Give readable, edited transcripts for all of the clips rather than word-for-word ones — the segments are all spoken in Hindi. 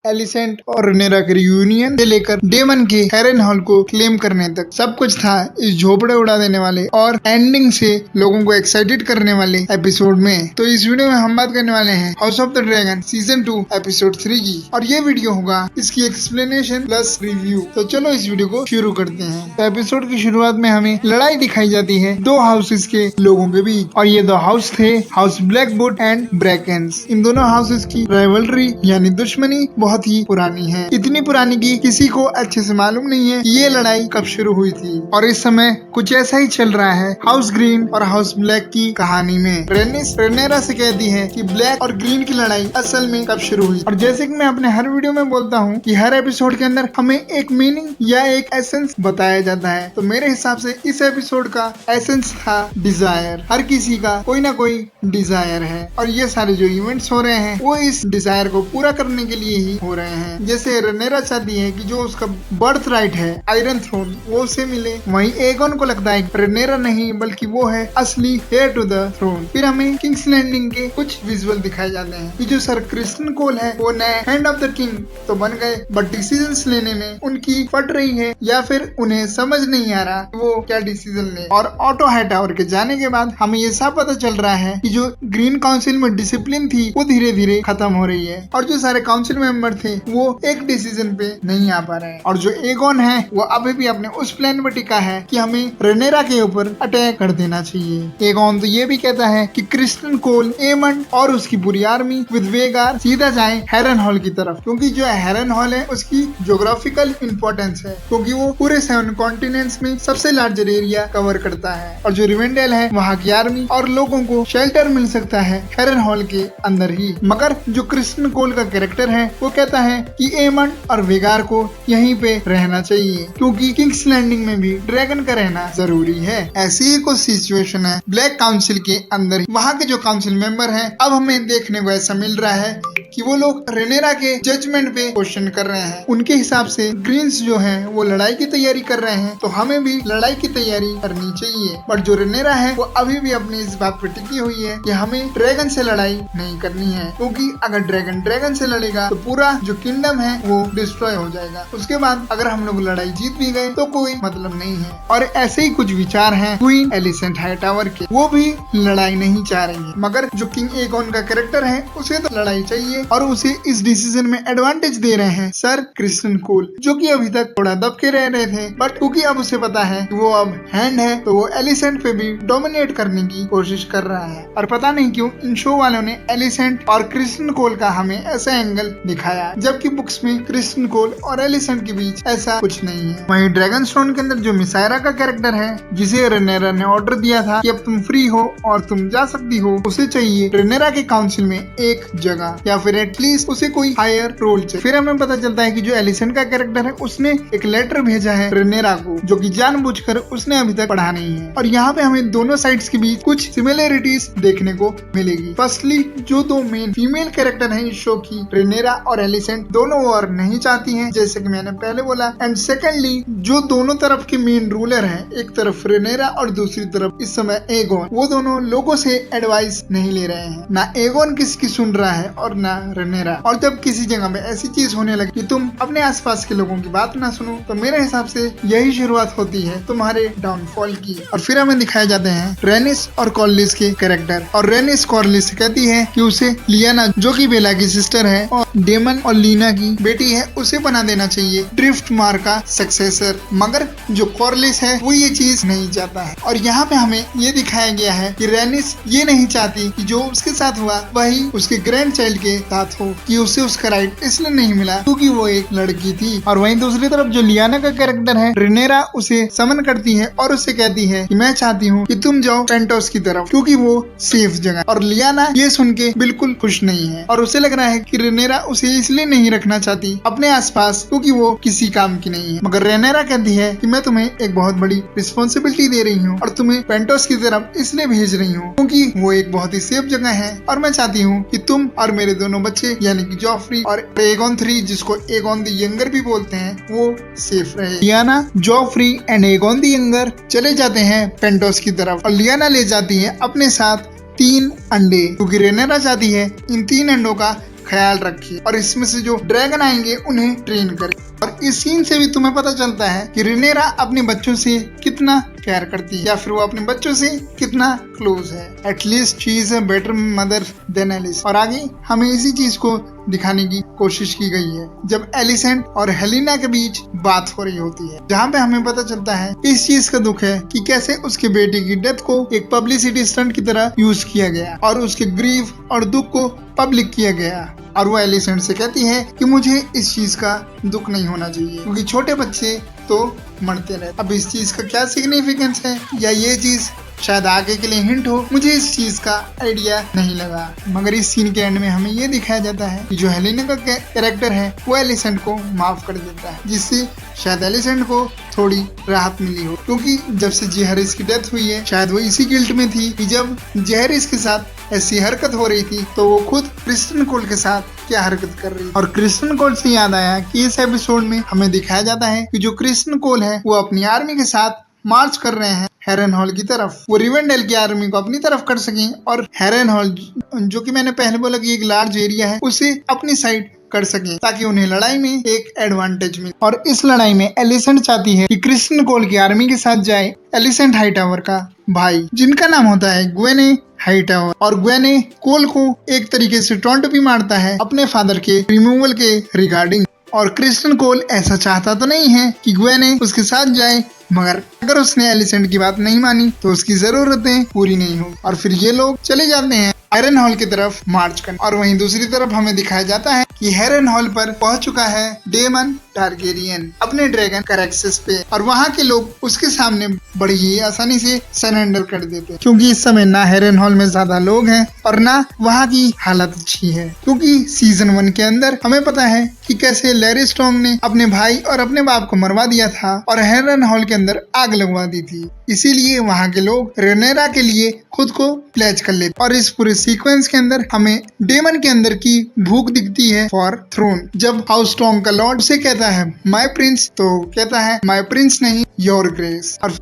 एलिसेंट और रेनेरा के रियूनियन से लेकर डेमन के हैरेनहॉल को क्लेम करने तक सब कुछ था इस झोपड़े उड़ा देने वाले और एंडिंग से लोगों को एक्साइटेड करने वाले एपिसोड में। तो इस वीडियो में हम बात करने वाले हैं house of the dragon season 2 episode 3 की, और ये वीडियो होगा इसकी एक्सप्लेनेशन प्लस रिव्यू। तो चलो इस वीडियो को शुरू करते हैं। तो एपिसोड की शुरुआत में हमें लड़ाई दिखाई जाती है दो हाउसेस के लोगों के बीच, और ये दो हाउस थे हाउस ब्लैकवुड एंड ब्रैकेंस। इन दोनों हाउसेस की राइवलरी यानी दुश्मनी बहुत ही पुरानी है, इतनी पुरानी कि किसी को अच्छे से मालूम नहीं है कि ये लड़ाई कब शुरू हुई थी। और इस समय कुछ ऐसा ही चल रहा है हाउस ग्रीन और हाउस ब्लैक की कहानी में। रेनिस रेनेरा से कहती है कि ब्लैक और ग्रीन की लड़ाई असल में कब शुरू हुई। और जैसे कि मैं अपने हर वीडियो में बोलता हूँ कि हर एपिसोड के अंदर हमें एक मीनिंग या एक एसेंस बताया जाता है, तो मेरे हिसाब से इस एपिसोड का एसेंस था डिजायर। हर किसी का कोई ना कोई डिजायर है, और ये सारे जो इवेंट्स हो रहे हैं वो इस डिजायर को पूरा करने के लिए ही हो रहे हैं। जैसे रेनेरा चाहती है कि जो उसका बर्थ राइट है आयरन थ्रोन वो उसे मिले, वहीं एगोन को लगता है रेनेरा नहीं बल्कि वो है असली हेयर टू द थ्रोन। फिर हमें किंग्स लैंडिंग के कुछ विजुअल दिखाए जाते हैं कि जो सर क्रिस्टन कोल है वो नए हैंड ऑफ द किंग तो बन गए, बट डिसीजंस लेने में उनकी फट रही है या फिर उन्हें समझ नहीं आ रहा वो क्या डिसीजन ले। और ऑटो हाईटावर के जाने के बाद हमें ये सब पता चल रहा है कि जो ग्रीन काउंसिल में डिसिप्लिन थी वो धीरे धीरे खत्म हो रही है, और जो सारे काउंसिल मेंबर थे वो एक डिसीजन पे नहीं आ पा रहे हैं। और जो एगोन है वो अभी भी अपने उस प्लान पे टिका है कि हमें रेनेरा के ऊपर अटैक कर देना चाहिए। एगोन तो ये भी कहता है कि क्रिस्टन कोल, एमंड और उसकी पूरी आर्मी विद वेगार सीधा जाए हैरेनहॉल की तरफ, क्योंकि जो हैरेनहॉल है उसकी ज्योग्राफिकल इंपॉर्टेंस है, क्योंकि वो पूरे 7 कॉन्टिनेंट्स में सबसे लार्जर एरिया कवर करता है। और जो रिवेंडेल है वहाँ की आर्मी और लोगों को शेल्टर मिल सकता है हैरेनहॉल के अंदर ही। मगर जो क्रिस्टन कोल का कैरेक्टर है वो कहता है कि एमंड और वेगार को यहीं पे रहना चाहिए, क्योंकि किंग्स लैंडिंग में भी ड्रैगन का रहना जरूरी है। ऐसी ही कुछ सिचुएशन है ब्लैक काउंसिल के अंदर। वहाँ के जो काउंसिल मेंबर हैं अब हमें देखने को ऐसा मिल रहा है कि वो लोग रेनेरा के जजमेंट पे क्वेश्चन कर रहे हैं। उनके हिसाब से ग्रीन्स जो हैं वो लड़ाई की तैयारी कर रहे हैं, तो हमें भी लड़ाई की तैयारी करनी चाहिए। बट जो रेनेरा है वो अभी भी अपनी इस बात पे टिकी हुई है कि हमें ड्रैगन से लड़ाई नहीं करनी है, क्योंकि अगर ड्रैगन से लड़ेगा तो पूरा जो किंगडम है वो डिस्ट्रॉय हो जाएगा। उसके बाद अगर हम लोग लड़ाई जीत भी गए तो कोई मतलब नहीं है। और ऐसे ही कुछ विचार हैं क्वीन एलिसेंट हाईटावर के, वो भी लड़ाई नहीं चाह रही है। मगर जो किंग एगोन का कैरेक्टर है उसे तो लड़ाई चाहिए, और उसे इस डिसीजन में एडवांटेज दे रहे हैं सर क्रिस्टन कोल, जो कि अभी तक थोड़ा दबके रह रहे थे। बट क्योंकि अब उसे पता है कि वो अब हैंड है तो वो एलिसेंट पे भी डोमिनेट करने की कोशिश कर रहा है। और पता नहीं क्यों इन शो वालों ने एलिसेंट और क्रिस्टन कोल का हमें ऐसा एंगल दिखाया, जबकि बुक्स में क्रिस्टन कोल और एलिसेंट के बीच ऐसा कुछ नहीं है। वहीं ड्रैगन स्टोन के अंदर जो मिसायरा का कैरेक्टर है, जिसे रेनेरा ने ऑर्डर दिया था कि अब तुम फ्री हो और तुम जा सकती हो, उसे चाहिए रेनेरा के काउंसिल में एक जगह, या फिर एटलीस्ट उसे कोई हायर रोल चाहिए। फिर हमें पता चलता है कि जो एलिसेंट का कैरेक्टर है उसने एक लेटर भेजा है रेनेरा को, जो कि जानबूझकर उसने अभी तक पढ़ा नहीं है। और यहाँ पे हमें दोनों साइड्स के बीच कुछ सिमिलरिटीज देखने को मिलेगी। फर्स्टली जो दो मेन फीमेल कैरेक्टर है इस शो की, रेनेरा और एलिसेंट, दोनों वॉर नहीं चाहती है, जैसे कि मैंने पहले बोला। एंड सेकेंडली जो दोनों तरफ के मेन रूलर है, एक तरफ रेनेरा और दूसरी तरफ इस समय एगोन, वो दोनों लोगों से एडवाइस नहीं ले रहे हैं। ना एगोन किसकी सुन रहा है और ना रेनेरा। और जब किसी जगह में ऐसी चीज होने लगी कि तुम अपने आसपास के लोगों की बात ना सुनो, तो मेरे हिसाब से यही शुरुआत होती है तुम्हारे डाउनफॉल की। और फिर हमें दिखाए जाते हैं रेनिस और कॉर्लिस के कैरेक्टर। और रेनिस कॉर्लिस से कहती है कि उसे लियाना, जो कि बेला की सिस्टर है और डेमन और लीना की बेटी है, उसे बना देना चाहिए ड्रिफ्टमार का सक्सेसर। मगर जो कॉर्लिस है वो ये चीज नहीं चाहता है। और यहाँ पे हमें ये दिखाया गया है कि रेनिस ये नहीं चाहती कि जो उसके साथ हुआ वही उसके ग्रैंड चाइल्ड के साथ हो, कि उसे उसका राइट इसलिए नहीं मिला क्योंकि वो एक लड़की थी। और वहीं दूसरी तरफ जो लियाना का कैरेक्टर है, रेनेरा उसे समन करती है और उससे कहती है कि मैं चाहती हूँ कि तुम जाओ पेंटोस की तरफ, क्योंकि वो सेफ जगह। और लियाना ये सुन के बिल्कुल खुश नहीं है, और उसे लग रहा है कि रेनेरा उसे इसलिए नहीं रखना चाहती अपने आसपास क्योंकि वो किसी काम की नहीं है। मगर रेनेरा कहती है कि मैं तुम्हें एक बहुत बड़ी रिस्पॉन्सिबिलिटी दे रही हूँ और तुम्हें पेंटोस की तरफ इसलिए भेज रही हूँ क्योंकि वो एक बहुत ही सेफ जगह है, और मैं चाहती हूँ कि तुम और मेरे दोनों बच्चे यानी कि जॉफ्री और एगोन 3, जिसको एगोन द यंगर भी बोलते हैं, वो सेफ रहे। Lyanna, Joffrey and Aegon the younger चले जाते हैं पेंटोस की तरफ, और लियाना ले जाती है अपने साथ 3 अंडे, क्योंकि रेनेरा चाहती है इन 3 अंडों का ख्याल रखिए और इसमें से जो ड्रैगन आएंगे उन्हें ट्रेन करें। और इस सीन से भी तुम्हें पता चलता है कि रेनेरा अपने बच्चों से कितना प्यार करती है या फिर वो अपने बच्चों से कितना क्लोज है। At least she is a better mother than Alice. और आगे हमें इसी चीज को दिखाने की कोशिश की गई है जब एलिसेंट और हेलिना के बीच बात हो रही होती है, जहाँ पे हमें पता चलता है इस चीज का दुख है कि कैसे उसके बेटे की डेथ को एक पब्लिसिटी स्टंट की तरह यूज किया गया और उसके ग्रीफ और दुख को पब्लिक किया गया। और वो एलिसेंट से कहती है कि मुझे इस चीज का दुख नहीं होना चाहिए क्योंकि छोटे बच्चे तो मरते रहे। अब इस चीज का क्या सिग्निफिकेंस है या ये चीज शायद आगे के लिए हिंट हो, मुझे इस चीज का आइडिया नहीं लगा। मगर इस सीन के एंड में हमें ये दिखाया जाता है कि जो हेलेना का कैरेक्टर है वो एलिसेंट को माफ कर देता है, जिससे शायद एलिसेंट को थोड़ी राहत मिली हो क्योंकि जब से जेहरिस की डेथ हुई है शायद वो इसी गिल्ट में थी कि जब जेहरिस के साथ ऐसी हरकत हो रही थी तो वो खुद क्रिस्टन कोल के साथ क्या हरकत कर रही है। और क्रिस्टन कोल से याद आया कि इस एपिसोड में हमें दिखाया जाता है कि जो क्रिस्टन कोल है वो अपनी आर्मी के साथ मार्च कर रहे हैं हेरेनहॉल की तरफ। वो रिवेंडेल की आर्मी को अपनी तरफ कर सकें और हेरेनहॉल जो कि मैंने पहले बोला कि एक लार्ज एरिया है उसे अपनी साइड कर सकें ताकि उन्हें लड़ाई में एक एडवांटेज मिले। और इस लड़ाई में एलिसेंट चाहती है कि क्रिस्टन कोल की आर्मी के साथ जाए एलिसेंट हाईटावर का भाई, जिनका नाम होता है ग्वेने हाईटावर। और ग्वेने कोल को एक तरीके से टॉन्ट भी मारता है अपने फादर के रिमूवल के रिगार्डिंग। और क्रिस्टन कोल ऐसा चाहता तो नहीं है कि ग्वेने उसके साथ जाए, मगर अगर उसने एलिसेंट की बात नहीं मानी तो उसकी जरूरतें पूरी नहीं हो। और फिर ये लोग चले जाते हैं हेरेनहॉल की तरफ मार्च करने। और वहीं दूसरी तरफ हमें दिखाया जाता है कि हेरेनहॉल पर पहुंच चुका है डेमन टारगेरियन अपने ड्रैगन कैरेक्सिस पे और वहाँ के लोग उसके सामने बड़ी ही आसानी से सरेंडर कर देते हैं क्योंकि इस समय ना हेरेनहॉल में ज्यादा लोग हैं और ना वहाँ की हालत अच्छी है। क्योंकि सीजन 1 के अंदर हमें पता है कि कैसे लैरी स्ट्रॉन्ग ने अपने भाई और अपने बाप को मरवा दिया था और हेरेनहॉल के अंदर आग लगवा दी थी, इसीलिए वहाँ के लोग रेनेरा के लिए खुद को प्लेज कर लेते। और इस पूरे सीक्वेंस के अंदर हमें डेमन के अंदर की भूख दिखती है फॉर थ्रोन। जब हाउस स्ट्रॉन्ग का लॉर्ड से कहता है माय प्रिंस तो कहता है माय प्रिंस नहीं योर ग्रेस। और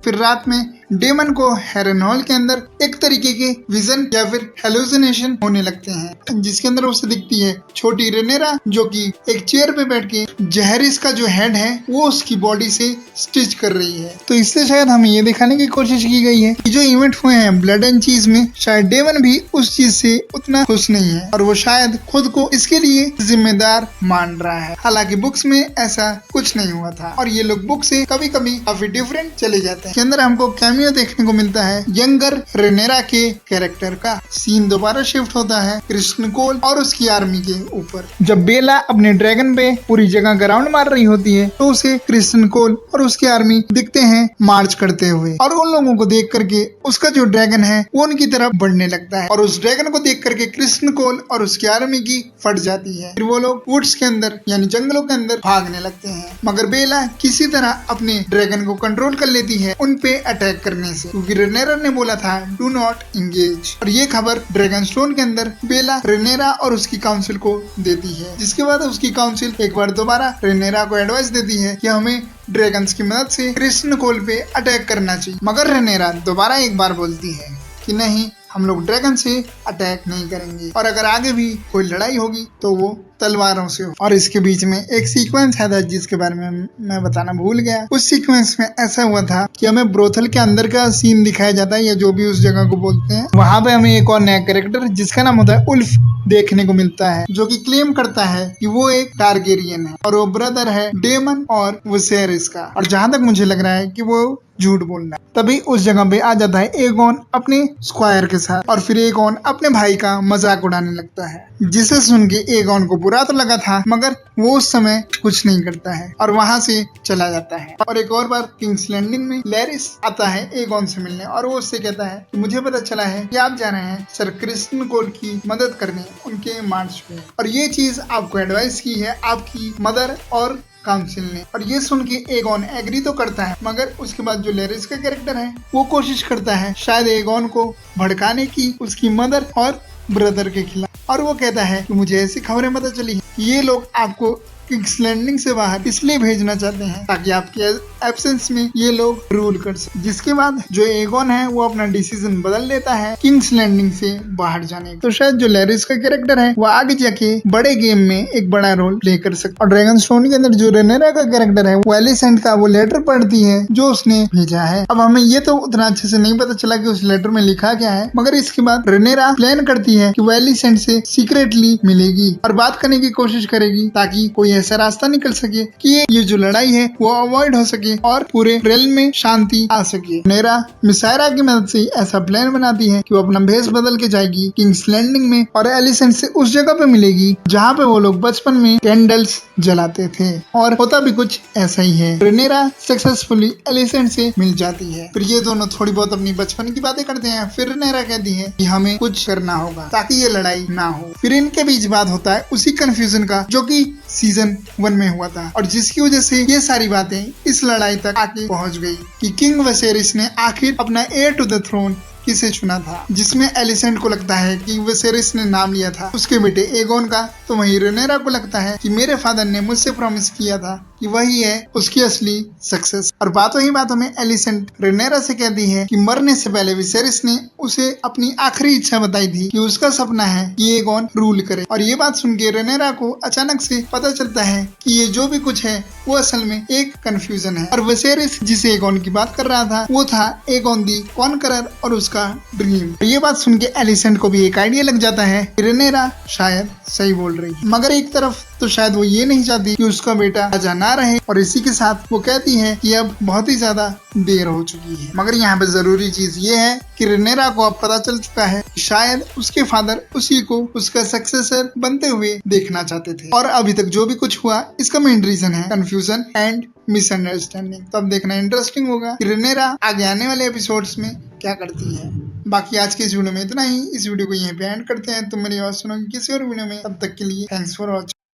फिर रात में डेमन को हेरेनहॉल के अंदर एक तरीके के विजन या फिर हेलुसिनेशन होने लगते हैं जिसके अंदर उसे दिखती है छोटी रेनेरा जो कि एक चेयर पे बैठ के जेहरिस का जो हेड है वो उसकी बॉडी से स्टिच कर रही है। तो इससे शायद हमें ये दिखाने की कोशिश की गई है कि जो इवेंट हुए हैं ब्लड एंड चीज में शायद डेमन भी उस चीज से उतना खुश नहीं है और वो शायद खुद को इसके लिए जिम्मेदार मान रहा है। हालांकि बुक्स में ऐसा कुछ नहीं हुआ था और ये लोग बुक से कभी कभी काफी डिफरेंट चले जाते हैं। के अंदर हमको कैमियो देखने को मिलता है यंगर रेनेरा के कैरेक्टर का। सीन दोबारा शिफ्ट होता है क्रिस्टन कोल और उसकी आर्मी के ऊपर। जब बेला अपने ड्रैगन पे पूरी जगह ग्राउंड मार रही होती है तो उसे क्रिस्टन कोल और उसकी आर्मी दिखते हैं मार्च करते हुए और उन लोगों को देख करके उसका जो ड्रैगन है वो उनकी तरफ बढ़ने लगता है और उस ड्रैगन को देख करके क्रिस्टन कोल और उसकी आर्मी की फट जाती है। फिर वो लोग वुड्स के अंदर यानी जंगलों के अंदर भागने लगते हैं मगर बेला किसी तरह अपने ड्रैगन को कंट्रोल कर लेती है उन पे अटैक करने से क्योंकि रेनेरा ने बोला था डू नॉट इंगेज। और ये खबर ड्रैगन स्टोन के अंदर बेला रेनेरा और उसकी काउंसिल को देती है जिसके बाद उसकी काउंसिल एक बार दोबारा रेनेरा को एडवाइस देती है कि हमें ड्रैगन्स की मदद से क्रिस्टन कोल पे अटैक करना चाहिए। मगर रेनेरा दोबारा एक बार बोलती है कि नहीं, हम लोग ड्रैगन से अटैक नहीं करेंगे और अगर आगे भी कोई लड़ाई होगी तो वो तलवारों से हो। और इसके बीच में एक सीक्वेंस है था जिसके बारे में मैं बताना भूल गया। उस सीक्वेंस में ऐसा हुआ था कि हमें ब्रोथल के अंदर का सीन दिखाया जाता है या जो भी उस जगह को बोलते हैं। वहां पे हमें एक और नया कैरेक्टर जिसका नाम होता है उल्फ देखने को मिलता है जो कि क्लेम करता है कि वो एक टारगेरियन है और वो ब्रदर है डेमन और विसेरिस का। और जहां तक मुझे लग रहा है कि वो झूठ बोलना है। तभी उस जगह पे आ जाता है एगोन अपने स्क्वायर के साथ और फिर एगोन अपने भाई का मजाक उड़ाने लगता है जिसे सुन के एगोन को बुरा तो लगा था मगर वो उस समय कुछ नहीं करता है और वहां से चला जाता है। और एक और बार किंग्स लैंडिंग में लैरिस आता है एगोन से मिलने और वो उससे कहता है कि मुझे पता चला है कि आप जा रहे हैं सर क्रिस्टन कोल की मदद करने उनके मार्च पे और ये चीज आपको एडवाइस की है आपकी मदर और काउंसिल ने। और ये सुन के एगोन एग्री तो करता है मगर उसके बाद जो लैरिस का कैरेक्टर है वो कोशिश करता है शायद एगोन को भड़काने की उसकी मदर और ब्रदर के खिलाफ। और वो कहता है कि मुझे ऐसी खबरें पता चली कि ये लोग आपको किंग्स लैंडिंग से बाहर इसलिए भेजना चाहते हैं ताकि आपके एब्सेंस में ये लोग रूल कर सके। जिसके बाद जो एगोन है वो अपना डिसीजन बदल लेता है किंग्स लैंडिंग से बाहर जाने का। तो शायद जो लैरिस का कैरेक्टर है वो आगे जाके बड़े गेम में एक बड़ा रोल प्ले कर सकता है। और ड्रैगन स्टोन के अंदर जो रेनेरा का कैरेक्टर है वो एलिसेंट का वो लेटर पढ़ती है जो उसने भेजा है। अब हमें ये तो उतना अच्छे से नहीं पता चला कि उस लेटर में लिखा क्या है, मगर इसके बाद रेनेरा प्लान करती है कि वो एलिसेंट से सीक्रेटली मिलेगी और बात करने की कोशिश करेगी ताकि कोई ऐसा रास्ता निकल सके कि ये जो लड़ाई है वो अवॉइड हो सके और पूरे रेल में शांति आ सके। रेनेरा मिसायरा की मदद से ऐसा प्लान बनाती है कि वो अपना भेष बदल के जाएगी किंग्स लैंडिंग में और एलिसेंट से उस जगह पे मिलेगी जहाँ पे वो लोग बचपन में कैंडल्स जलाते थे। और होता भी कुछ ऐसा ही है। रेनेरा सक्सेसफुली एलिसेंट से मिल जाती है। फिर ये दोनों थोड़ी बहुत अपनी बचपन की बातें करते हैं। फिर रेनेरा कहती है कि हमें कुछ करना होगा ताकि ये लड़ाई ना हो। फिर इनके बीच बात होता है उसी कंफ्यूजन का जो कि सीजन 1 में हुआ था और जिसकी वजह से ये सारी बातें इस लड़ाई तक आके पहुंच गई कि किंग विसेरिस ने आखिर अपना हेयर टू द थ्रोन किसे चुना था, जिसमें एलिसेंट को लगता है कि विसेरिस ने नाम लिया था उसके बेटे एगोन का, तो वहीं रेनेरा को लगता है कि मेरे फादर ने मुझसे प्रॉमिस किया था कि वही है उसकी असली सक्सेस। और बातों ही बातों में एलिसेंट रेनेरा से कहती है कि मरने से पहले विसेरिस ने उसे अपनी आखिरी इच्छा बताई थी कि उसका सपना है कि एगोन रूल करे। और ये बात सुन के रेनेरा को अचानक से पता चलता है कि ये जो भी कुछ है वो असल में एक कंफ्यूजन है और विसेरिस जिसे एगोन की बात कर रहा था वो था एगोन दी कॉन्करर और उसका ड्रीम। ये बात सुन के एलिसेंट को भी एक आइडिया लग जाता है कि रेनेरा शायद सही बोल रही है, मगर एक तरफ तो शायद वो ये नहीं चाहती कि उसका बेटा राजा ना रहे और इसी के साथ वो कहती है कि अब बहुत ही ज्यादा देर हो चुकी है। मगर यहाँ पे जरूरी चीज ये है कि रेनेरा को अब पता चल चुका है कि शायद उसके फादर उसी को उसका सक्सेसर बनते हुए देखना चाहते थे और अभी तक जो भी कुछ हुआ इसका मेन रीजन है कंफ्यूजन एंड मिसअंडरस्टैंडिंग। तो अब देखना इंटरेस्टिंग होगा कि रेनेरा आगे आने वाले एपिसोड्स में क्या करती है। बाकी आज के इस वीडियो में इतना ही। इस वीडियो को यहीं पे एंड करते हैं। तुम मेरी आवाज सुनोगे किसी और वीडियो में, तब तक के लिए थैंक्स फॉर वॉचिंग।